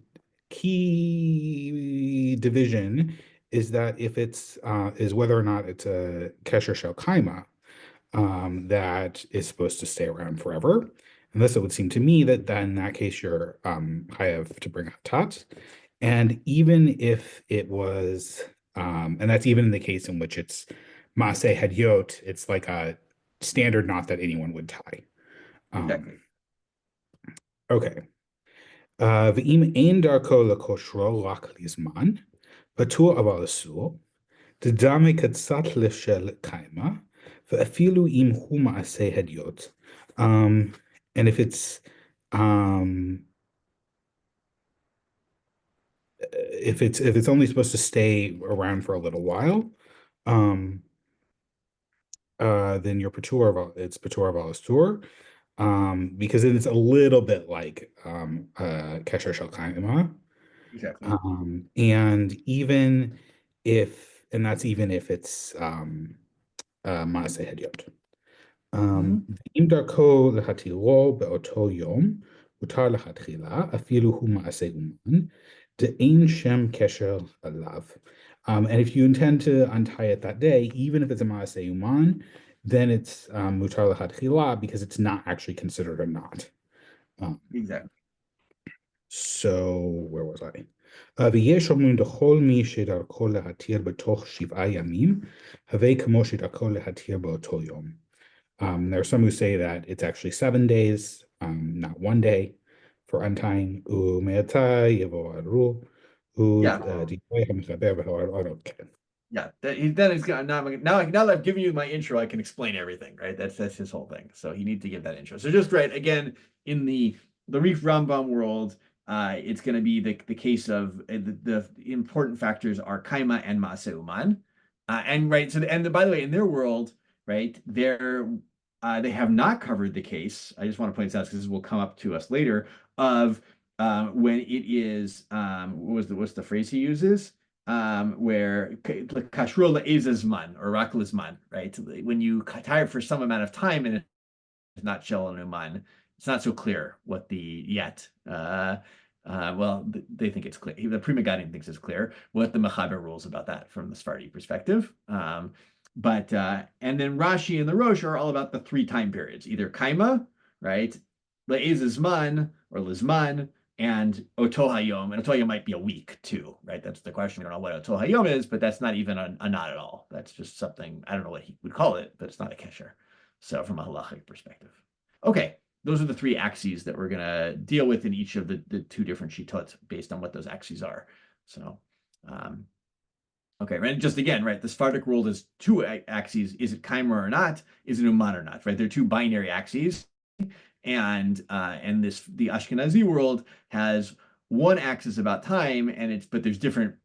key division is that if it's is whether or not it's a kesher shel kaima that is supposed to stay around forever. Unless it would seem to me that then in that case you're chayav to bring hatat. And even if it was, and that's even in the case in which it's maaseh hadyot, it's like a standard knot that anyone would tie. Exactly. Okay. V'im ein darko lekoshro rak lizman, patur aval asur, dame katzat leshel kaima, ve'afilu im hu maaseh hadyot. And if it's only supposed to stay around for a little while, then your it's patur aval asur. Because then it's a little bit like kesher shel kaima. Exactly. And even if, and that's even if it's maaseh hadyot. אם דרכו להתירו באותו יום, מותר לכתחילה, אפילו הוא מעשה אומן, דאין שם קשר עליו. And if you intend to untie it that day, even if it's a maaseh uman, then it's mutar lechatchila because it's not actually considered a knot. Exactly. So where was I? ויש אומרים לכל מי שדרכו להתיר בתוך 7 ימים, הווה כמו שדרכו להתיר באותו יום. There are some who say that it's actually 7 days, not 1 day, for untying. Yeah, then it's gonna now that I've given you my intro, I can explain everything, right? That's his whole thing. So he needs to give that intro. So just right again in the Rif Rambam world, it's going to be the case of the important factors are kaima and maaseh uman, and right. So and by the way, in their world, right, they have not covered the case. I just want to point this out because this will come up to us later of when it is what's the phrase he uses? Where kashrul le'ezazman or rak lizman, right? When you tie it for some amount of time and it's not shel and uman, it's not so clear what the yet. Well, they think it's clear. The Pri Megadim thinks it's clear what the Mechaber rules about that from the Sephardi perspective. But and then Rashi and the Rosh are all about the 3 time periods, either kaima, right, le'ezazman or lizman, and Oto Hayom, and Oto Hayom might be a week too, right? That's the question. We don't know what Oto Hayom is, but that's not even a knot at all. That's just something, I don't know what he would call it, but it's not a kesher. So from a halachic perspective. Okay, those are the three axes that we're gonna deal with in each of the two different shitot based on what those axes are. So, okay, right. Just again, right? The Sephardic world is two axes. Is it Kaimer or not? Is it Uman or not? Right? They're two binary axes, and the Ashkenazi world has one axis about time, and but there's different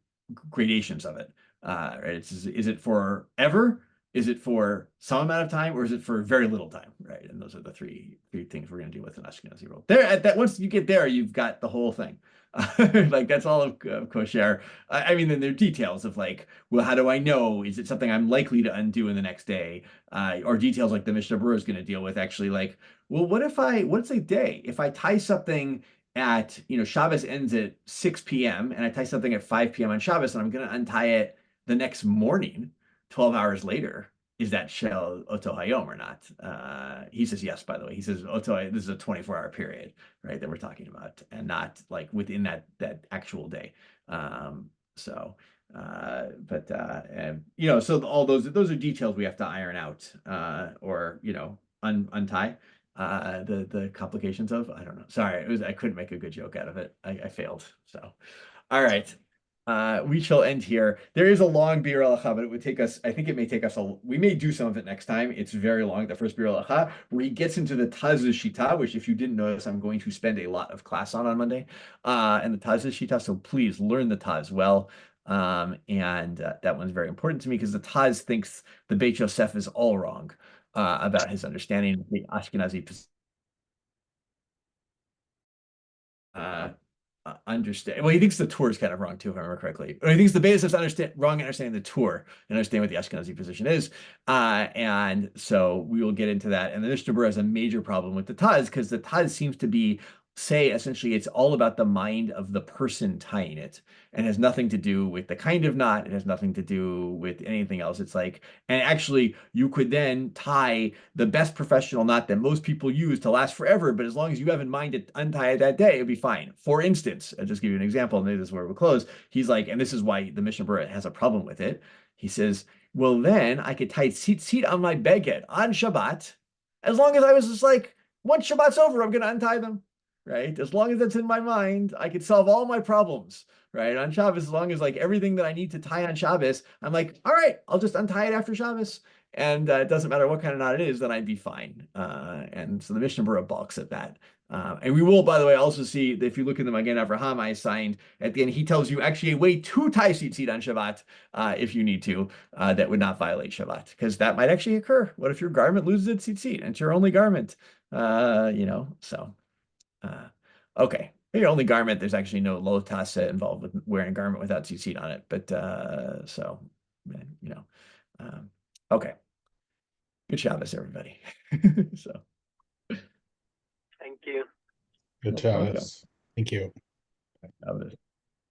gradations of it. Right? Is it for ever? Is it for some amount of time, or is it for very little time? Right? And those are the three things we're going to deal with in Ashkenazi world. There, at that once you get there, you've got the whole thing. Like that's all of kosher. I mean, then there are details of like, well, how do I know? Is it something I'm likely to undo in the next day? Or details like the Mishnah Berurah is going to deal with. Actually, like, well, what's a day? If I tie something at, Shabbos ends at 6 p.m. and I tie something at 5 p.m. on Shabbos and I'm going to untie it the next morning, 12 hours later, is that shel oto hayom or not? He says yes, by the way. He says oto, this is a 24-hour period, right, that we're talking about, and not like within that actual day. And so all those are details we have to iron out, or untie. The complications of, I don't know. Sorry, I couldn't make a good joke out of it. I failed. So, all right. We shall end here. There is a long Berurah Halacha, but it would take us, I think it may take us we may do some of it next time. It's very long, the first Berurah Halacha, where he gets into the Taz's Shita, which if you didn't notice, I'm going to spend a lot of class on Monday, and the Taz's Shita. So please learn the Taz well. That one's very important to me because the Taz thinks the Beit Yosef is all wrong about his understanding of the Ashkenazi understand. Well, he thinks the Torah is kind of wrong too, if I remember correctly. Or he thinks the Beit Yosef's wrong in understanding the Torah and understanding what the Ashkenazi position is. And so we will get into that. And the Mishnah Berurah has a major problem with the Taz because the Taz seems to say essentially it's all about the mind of the person tying it and has nothing to do with the kind of knot. It has nothing to do with anything else. It's like, and actually you could then tie the best professional knot that most people use to last forever, but as long as you have in mind to untie it that day, it'll be fine. For instance, I'll just give you an example, and maybe this is where we'll close. He's like, and this is why the Mishnah Berurah has a problem with it. He says, well, then I could tie tzitzit on my beged on Shabbat, as long as I was just like, once Shabbat's over, I'm going to untie them. Right? As long as that's in my mind, I could solve all my problems, right? On Shabbos, as long as like everything that I need to tie on Shabbos, I'm like, all right, I'll just untie it after Shabbos. And it doesn't matter what kind of knot it is, then I'd be fine. And so the Mishnah Berurah balks at that. And we will, by the way, also see that if you look at them again, Avraham I signed at the end, he tells you actually a way to tie tzitzit on Shabbat if you need to, that would not violate Shabbat, because that might actually occur. What if your garment loses its tzitzit and it's your only garment? So. Okay, your only garment, there's actually no lo tasa involved with wearing a garment without tzitzit on it. But okay. Good Shabbos, everybody. So Thank you. Good Welcome. Shabbos. Thank you. Shabbos.